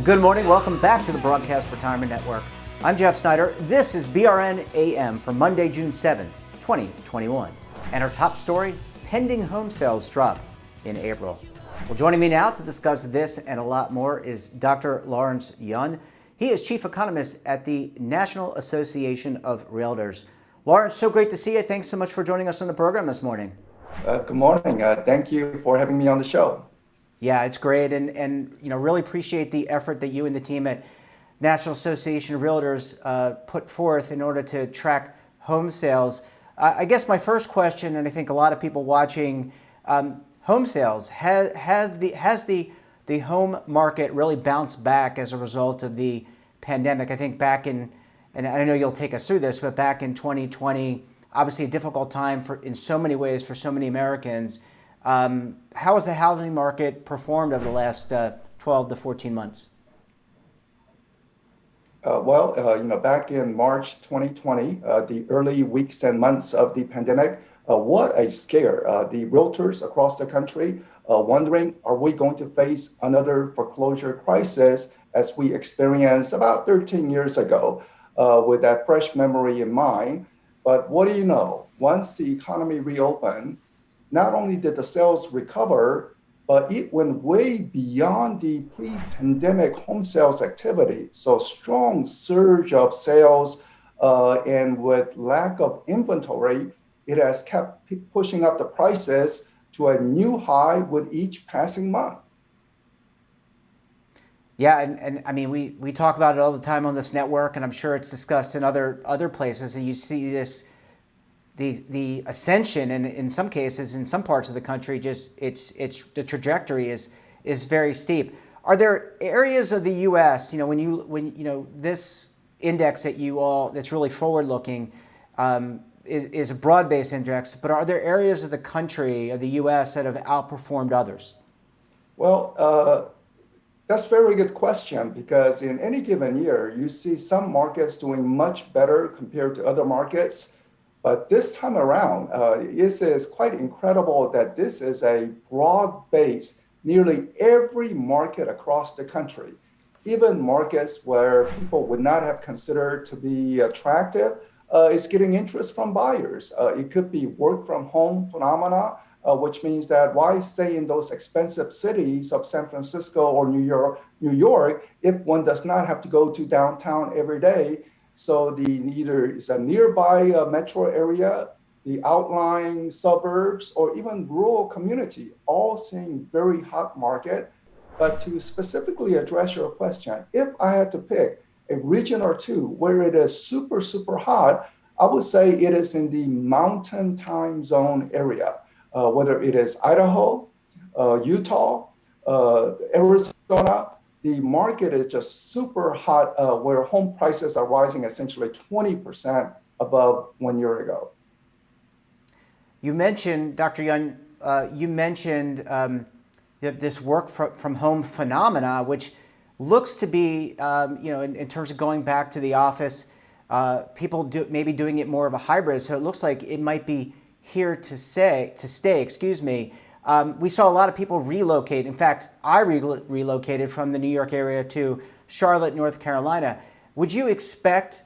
Well, good morning. Welcome back to the Broadcast Retirement Network. I'm Jeff Snyder. This is BRN AM for Monday, June 7th, 2021. And our top story, pending home sales drop in April. Well, joining me now to discuss this and a lot more is Dr. Lawrence Yun. He is Chief Economist at the National Association of Realtors. Lawrence, so great to see you. Thanks so much for joining us on the program this morning. Good morning. Thank you for having me on the show. Yeah, it's great, and really appreciate the effort that you and the team at National Association of Realtors put forth in order to track home sales. I guess my first question, and I think a lot of people watching, home sales, has the home market really bounced back as a result of the pandemic? I think back in, and I know you'll take us through this, but back in 2020, obviously a difficult time in so many ways for so many Americans. How has the housing market performed over the last 12 to 14 months? Back in March 2020, the early weeks and months of the pandemic, what a scare. The realtors across the country wondering, are we going to face another foreclosure crisis as we experienced about 13 years ago, with that fresh memory in mind. But what do you know? Once the economy reopened, not only did the sales recover, but it went way beyond the pre-pandemic home sales activity. So strong surge of sales, and with lack of inventory, it has kept pushing up the prices to a new high with each passing month. Yeah, and I mean, we talk about it all the time on this network, and I'm sure it's discussed in other places, and you see this, the ascension, and in some cases, in some parts of the country, just it's the trajectory is very steep. Are there areas of the U.S., when this index that's really forward-looking, is a broad-based index, but are there areas of the country, of the U.S., that have outperformed others? Well, that's a very good question, because in any given year, you see some markets doing much better compared to other markets. But this time around, it is quite incredible that this is a broad base, nearly every market across the country, even markets where people would not have considered to be attractive, is getting interest from buyers. It could be work from home phenomena, which means that why stay in those expensive cities of San Francisco or New York if one does not have to go to downtown every day? So either it's a nearby metro area, the outlying suburbs, or even rural community, all seeing very hot market. But to specifically address your question, if I had to pick a region or two where it is super, super hot, I would say it is in the mountain time zone area, whether it is Idaho, Utah, Arizona. The market is just super hot, where home prices are rising essentially 20% above 1 year ago. You mentioned, Dr. Yun, this work from home phenomena, which looks to be, in terms of going back to the office, people maybe doing it more of a hybrid. So it looks like it might be here to stay. We saw a lot of people relocate. In fact, I relocated from the New York area to Charlotte, North Carolina. Would you expect,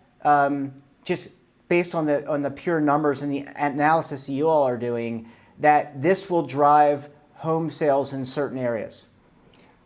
just based on the pure numbers and the analysis you all are doing, that this will drive home sales in certain areas?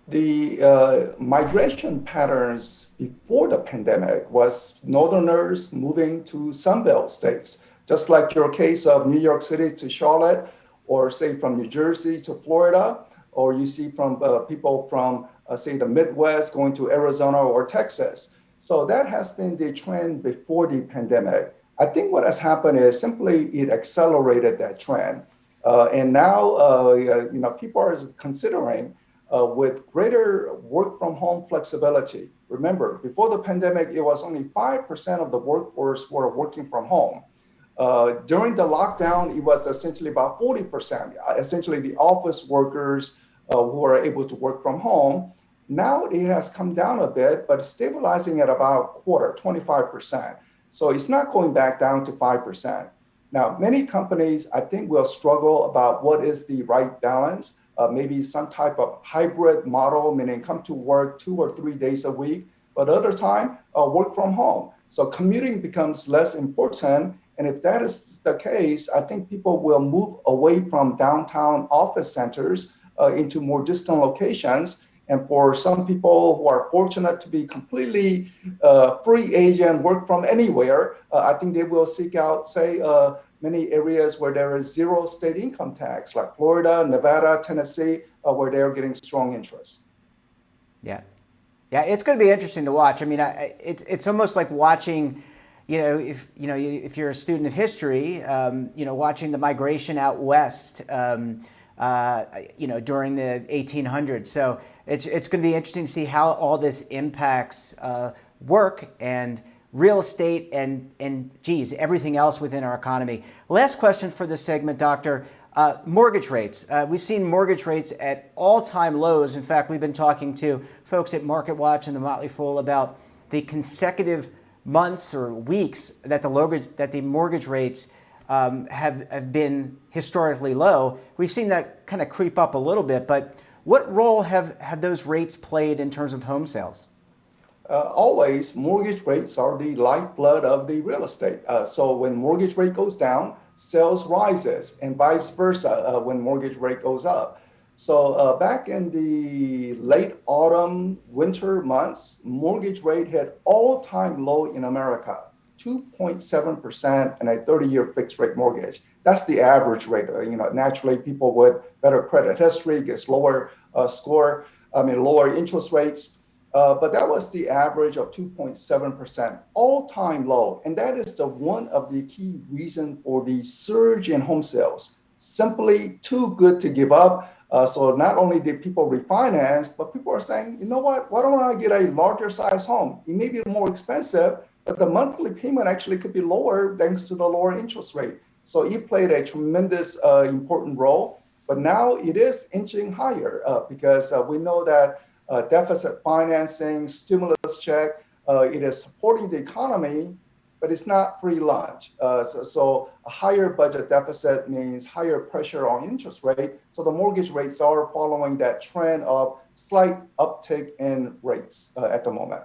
The migration patterns before the pandemic was Northerners moving to Sunbelt states, just like your case of New York City to Charlotte, or say from New Jersey to Florida, or you see from people from, say, the Midwest going to Arizona or Texas. So that has been the trend before the pandemic. I think what has happened is simply it accelerated that trend. And now, people are considering with greater work from home flexibility. Remember, before the pandemic, it was only 5% of the workforce were working from home. During the lockdown, it was essentially about 40%, essentially the office workers who are able to work from home. Now it has come down a bit, but stabilizing at about quarter, 25%. So it's not going back down to 5%. Now, many companies, I think, will struggle about what is the right balance maybe some type of hybrid model, meaning come to work 2 or 3 days a week, but other time work from home. So commuting becomes less important. And if that is the case, I think people will move away from downtown office centers into more distant locations. And for some people who are fortunate to be completely free agent, work from anywhere, I think they will seek out, say, many areas where there is zero state income tax, like Florida, Nevada, Tennessee, where they're getting strong interest. Yeah. Yeah, it's going to be interesting to watch. I mean, it's almost like watching, if you're a student of history, watching the migration out west, during the 1800s. So it's going to be interesting to see how all this impacts work and real estate and everything else within our economy. Last question for this segment, Doctor. Mortgage rates. We've seen mortgage rates at all-time lows. In fact, we've been talking to folks at Market Watch and the Motley Fool about the consecutive months or weeks that the mortgage rates have been historically low. We've seen that kind of creep up a little bit, but what role have those rates played in terms of home sales? Always, mortgage rates are the lifeblood of the real estate. So when mortgage rate goes down, sales rises, and vice versa when mortgage rate goes up. So back in the late autumn, winter months, mortgage rate hit all-time low in America, 2.7% and a 30-year fixed rate mortgage. That's the average rate. Naturally, people with better credit history gets lower lower interest rates. But that was the average of 2.7%, all-time low. And that is one of the key reasons for the surge in home sales. Simply too good to give up. So not only did people refinance, but people are saying, you know what, why don't I get a larger size home? It may be more expensive, but the monthly payment actually could be lower thanks to the lower interest rate. So it played a tremendous important role. But now it is inching higher because we know that deficit financing, stimulus check, it is supporting the economy, but it's not free lunch. So a higher budget deficit means higher pressure on interest rate. So the mortgage rates are following that trend of slight uptick in rates at the moment.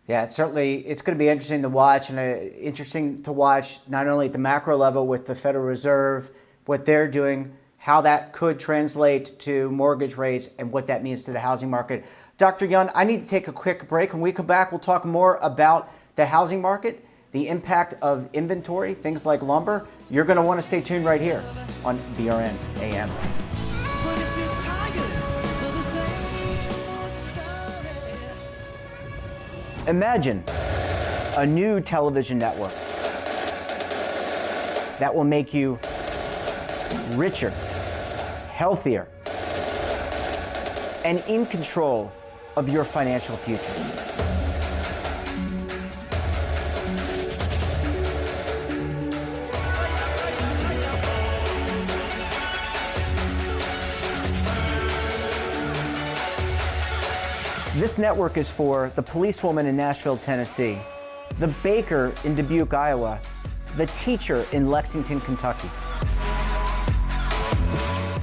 Yeah, it's going to be interesting to watch, and interesting to watch not only at the macro level with the Federal Reserve, what they're doing, how that could translate to mortgage rates and what that means to the housing market. Dr. Yun, I need to take a quick break. When we come back, we'll talk more about the housing market, the impact of inventory, things like lumber. You're going to want to stay tuned right here on BRN AM. Imagine a new television network that will make you richer, healthier, and in control of your financial future. This network is for the policewoman in Nashville, Tennessee, the baker in Dubuque, Iowa, the teacher in Lexington, Kentucky.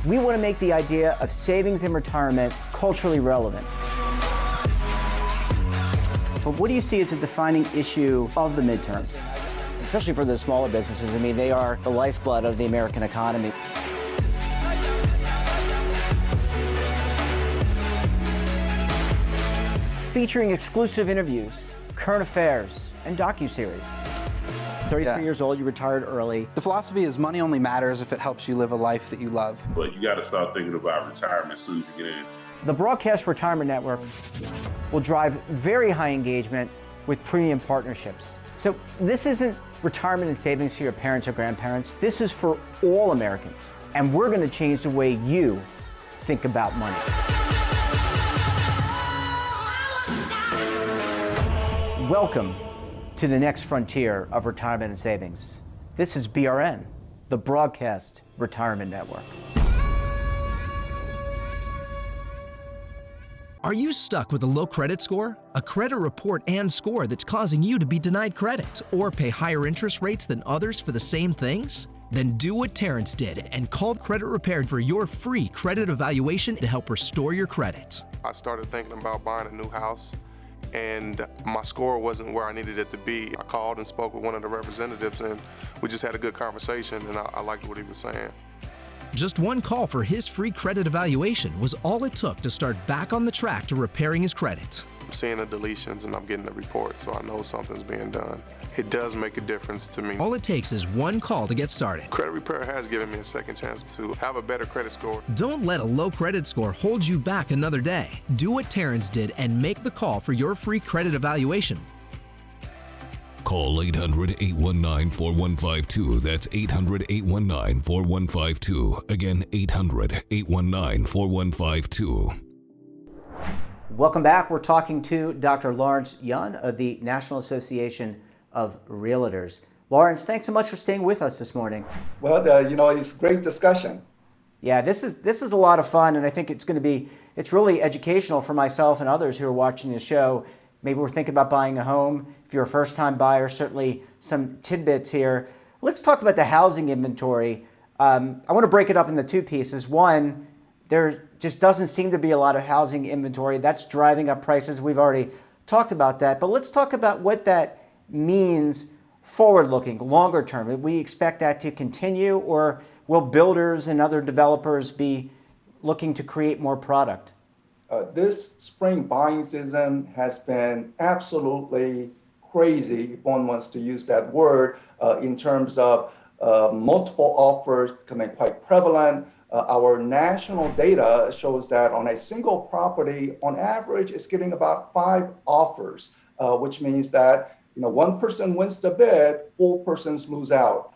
We want to make the idea of savings and retirement culturally relevant. But what do you see as a defining issue of the midterms, especially for the smaller businesses? I mean, they are the lifeblood of the American economy. Featuring exclusive interviews, current affairs, and docuseries. 33 years old, you retired early. The philosophy is money only matters if it helps you live a life that you love. But you got to start thinking about retirement as soon as you get in. The Broadcast Retirement Network will drive very high engagement with premium partnerships. So this isn't retirement and savings for your parents or grandparents. This is for all Americans. And we're going to change the way you think about money. Welcome to the next frontier of retirement and savings. This is BRN, the Broadcast Retirement Network. Are you stuck with a low credit score? A credit report and score that's causing you to be denied credit or pay higher interest rates than others for the same things? Then do what Terrence did and call Credit Repaired for your free credit evaluation to help restore your credit. I started thinking about buying a new house, and my score wasn't where I needed it to be. I called and spoke with one of the representatives, and we just had a good conversation, and I liked what he was saying. Just one call for his free credit evaluation was all it took to start back on the track to repairing his credit. I'm seeing the deletions and I'm getting the report, so I know something's being done. It does make a difference to me. All it takes is one call to get started. Credit Repair has given me a second chance to have a better credit score. Don't let a low credit score hold you back another day. Do what Terrence did and make the call for your free credit evaluation. Call 800-819-4152. That's 800-819-4152. Again, 800-819-4152. Welcome back. We're talking to Dr. Lawrence Yun of the National Association of Realtors. Lawrence, thanks so much for staying with us this morning. Well, it's great discussion. Yeah, this is a lot of fun, and I think it's really educational for myself and others who are watching the show. Maybe we're thinking about buying a home. If you're a first-time buyer, certainly some tidbits here. Let's talk about the housing inventory. I want to break it up into two pieces. One, there just doesn't seem to be a lot of housing inventory. That's driving up prices. We've already talked about that. But let's talk about what that means forward-looking, longer term. We expect that to continue, or will builders and other developers be looking to create more product? This spring buying season has been absolutely crazy, if one wants to use that word, in terms of multiple offers becoming quite prevalent. Our national data shows that on a single property, on average, it's getting about 5 offers, which means that one person wins the bid, 4 persons lose out.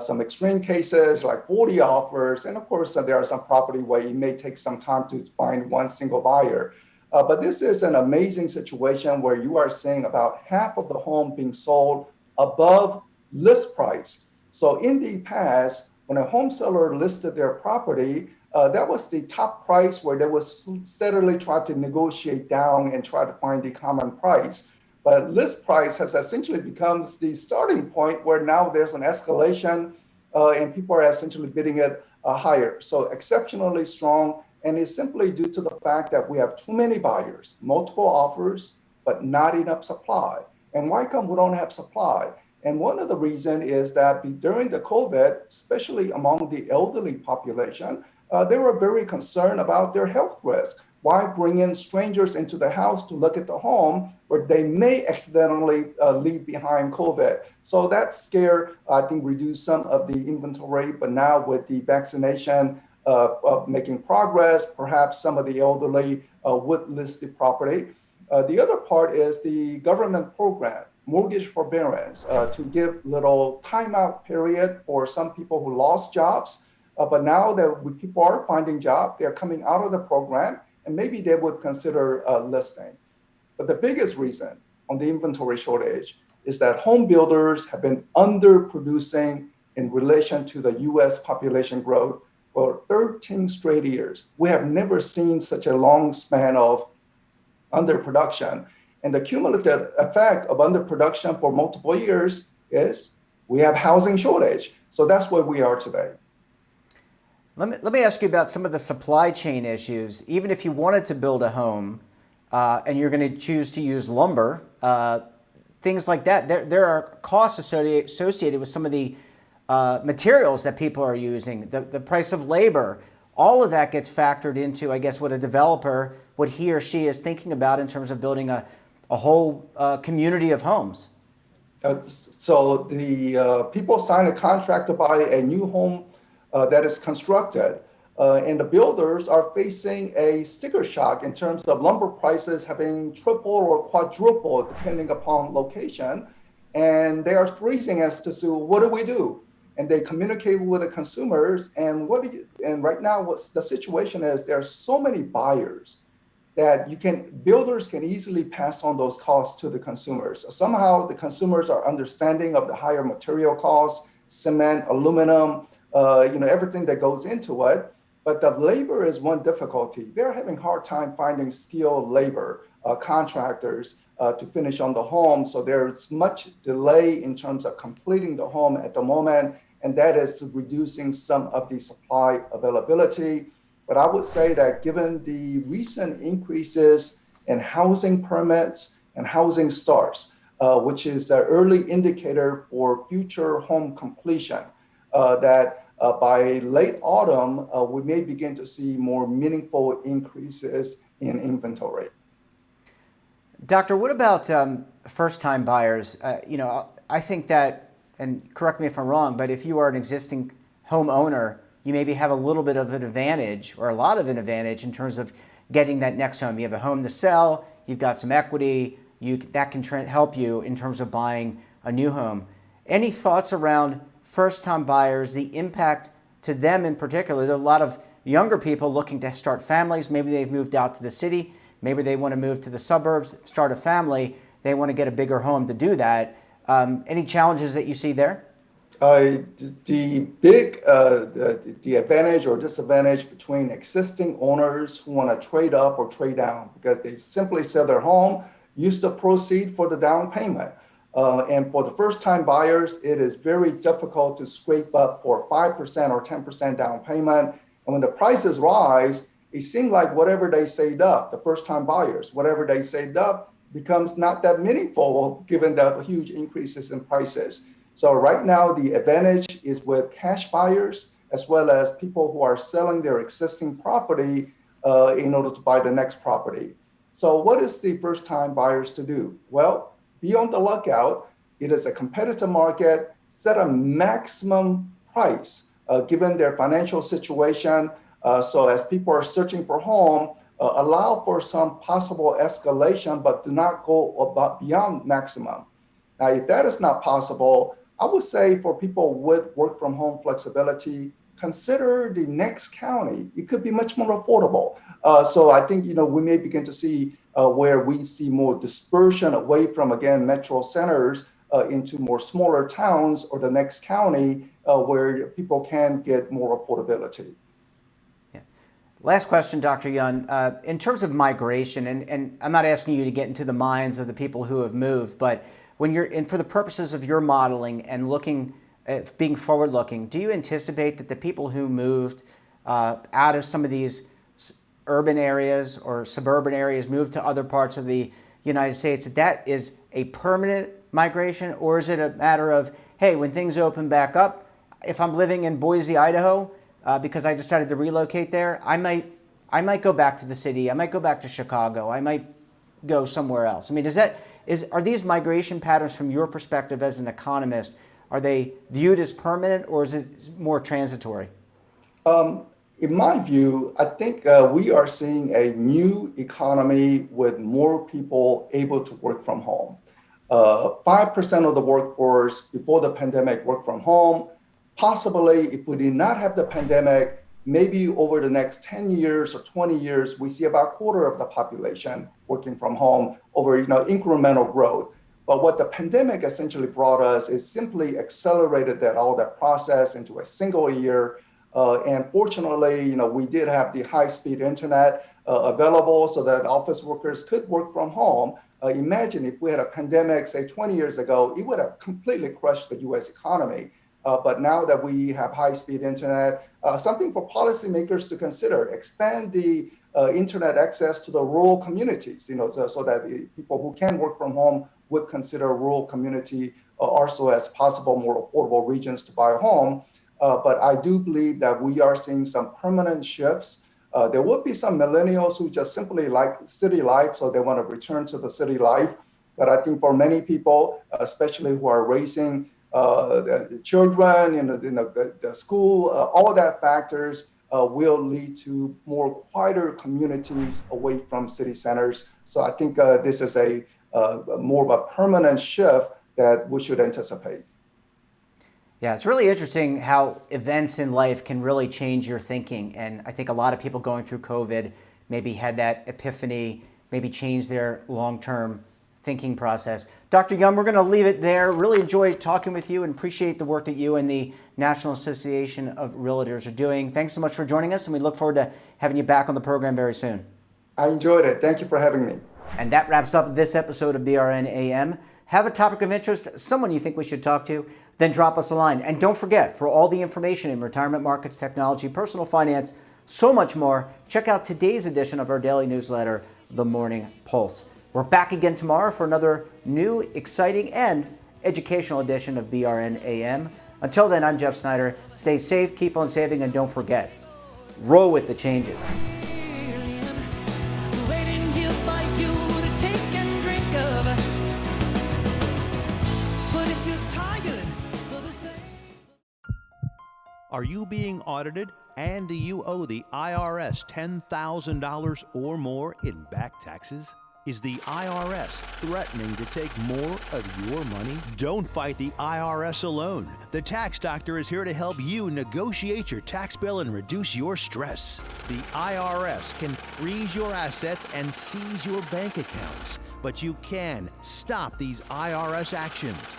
Some extreme cases like 40 offers, and of course there are some property where it may take some time to find one single buyer. But this is an amazing situation where you are seeing about half of the home being sold above list price. So in the past, when a home seller listed their property, that was the top price where they would steadily try to negotiate down and try to find the common price. But list price has essentially becomes the starting point where now there's an escalation and people are essentially bidding it higher. So exceptionally strong, and it's simply due to the fact that we have too many buyers, multiple offers, but not enough supply. And why come we don't have supply? And one of the reasons is that during the COVID, especially among the elderly population, they were very concerned about their health risk. Why bring in strangers into the house to look at the home where they may accidentally leave behind COVID? So that scare, I think, reduced some of the inventory. But now with the vaccination making progress, perhaps some of the elderly would list the property. The other part is the government program, mortgage forbearance, to give little timeout period for some people who lost jobs. But now that people are finding jobs, they're coming out of the program, and maybe they would consider listing. But the biggest reason on the inventory shortage is that home builders have been underproducing in relation to the US population growth for 13 straight years. We have never seen such a long span of underproduction. And the cumulative effect of underproduction for multiple years is we have housing shortage. So that's where we are today. Let me ask you about some of the supply chain issues. Even if you wanted to build a home and you're going to choose to use lumber, things like that, there are costs associated with some of the materials that people are using, the price of labor. All of that gets factored into, I guess, what a developer, what he or she is thinking about in terms of building a whole community of homes. So the people sign a contract to buy a new home that is constructed. And the builders are facing a sticker shock in terms of lumber prices having tripled or quadrupled depending upon location. And they are freezing as to what do we do? And they communicate with the consumers. And right now, what's the situation is there are so many buyers that builders can easily pass on those costs to the consumers. So somehow the consumers are understanding of the higher material costs, cement, aluminum, everything that goes into it. But the labor is one difficulty. They're having a hard time finding skilled labor, contractors to finish on the home. So there's much delay in terms of completing the home at the moment. and that is reducing some of the supply availability. But I would say that given the recent increases in housing permits and housing starts, which is an early indicator for future home completion, that by late autumn, we may begin to see more meaningful increases in inventory. Doctor, what about first-time buyers? I think that, and correct me if I'm wrong, but if you are an existing homeowner, you maybe have a little bit of an advantage or a lot of an advantage in terms of getting that next home. You have a home to sell, you've got some equity, that can help you in terms of buying a new home. Any thoughts around first-time buyers, the impact to them in particular? There are a lot of younger people looking to start families. Maybe they've moved out to the city. Maybe they want to move to the suburbs, start a family. They want to get a bigger home to do that. Any challenges that you see there? The advantage or disadvantage between existing owners who want to trade up or trade down because they simply sell their home, use the proceed for the down payment. And for the first-time buyers, it is very difficult to scrape up for 5% or 10% down payment. And when the prices rise, it seems like whatever they saved up, the first-time buyers, whatever they saved up becomes not that meaningful given the huge increases in prices. So right now, the advantage is with cash buyers as well as people who are selling their existing property in order to buy the next property. So what is the first-time buyers to do? Well, be on the lookout. It is a competitive market. Set a maximum price given their financial situation. So as people are searching for home, allow for some possible escalation, but do not go beyond maximum. Now, if that is not possible, I would say for people with work from home flexibility, consider the next county. It could be much more affordable. So I think, we may begin to see where we see more dispersion away from, again, metro centers into more smaller towns or the next county where people can get more affordability. Yeah. Last question, Dr. Yun. In terms of migration, and I'm not asking you to get into the minds of the people who have moved, but when you're in, for the purposes of your modeling and looking at being forward-looking, do you anticipate that the people who moved out of some of these urban areas or suburban areas, moved to other parts of the United States, that is a permanent migration, or is it a matter of, hey, when things open back up, if I'm living in Boise, Idaho, because I decided to relocate there, I might go back to the city, I might go back to Chicago, I might go somewhere else. I mean, are these migration patterns from your perspective as an economist, are they viewed as permanent or is it more transitory? In my view, I think we are seeing a new economy with more people able to work from home. 5% of the workforce before the pandemic worked from home. Possibly, if we did not have the pandemic, maybe over the next 10 years or 20 years, we see about a quarter of the population working from home over incremental growth. But what the pandemic essentially brought us is simply accelerated all that process into a single year. And fortunately, we did have the high-speed internet available so that office workers could work from home. Imagine if we had a pandemic, say 20 years ago, it would have completely crushed the U.S. economy. But now that we have high-speed internet, something for policymakers to consider, expand the internet access to the rural communities, so that the people who can work from home would consider rural community also as possible more affordable regions to buy a home. But I do believe that we are seeing some permanent shifts. There will be some millennials who just simply like city life, so they want to return to the city life. But I think for many people, especially who are raising the children, the school, all that factors will lead to more quieter communities away from city centers. So I think this is a more of a permanent shift that we should anticipate. Yeah, it's really interesting how events in life can really change your thinking. And I think a lot of people going through COVID maybe had that epiphany, maybe changed their long-term thinking process. Dr. Yun, we're going to leave it there. Really enjoyed talking with you and appreciate the work that you and the National Association of Realtors are doing. Thanks so much for joining us, and we look forward to having you back on the program very soon. I enjoyed it. Thank you for having me. And that wraps up this episode of BRN AM. have a topic of interest, someone you think we should talk to, then drop us a line. And don't forget, for all the information in retirement markets, technology, personal finance, so much more, check out today's edition of our daily newsletter, The Morning Pulse. We're back again tomorrow for another new, exciting, and educational edition of BRN AM. Until then, I'm Jeff Snyder. Stay safe, keep on saving, and don't forget, roll with the changes. Are you being audited and do you owe the IRS $10,000 or more in back taxes? Is the IRS threatening to take more of your money? Don't fight the IRS alone. The Tax Doctor is here to help you negotiate your tax bill and reduce your stress. The IRS can freeze your assets and seize your bank accounts, but you can stop these IRS actions.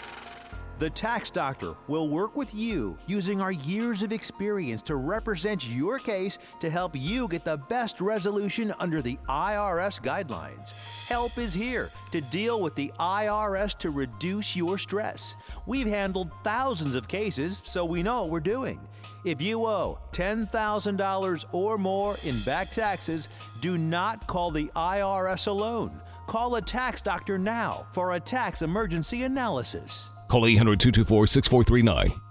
The Tax Doctor will work with you using our years of experience to represent your case to help you get the best resolution under the IRS guidelines. Help is here to deal with the IRS to reduce your stress. We've handled thousands of cases, so we know what we're doing. If you owe $10,000 or more in back taxes, do not call the IRS alone. Call a Tax Doctor now for a tax emergency analysis. Call 800-224-6439.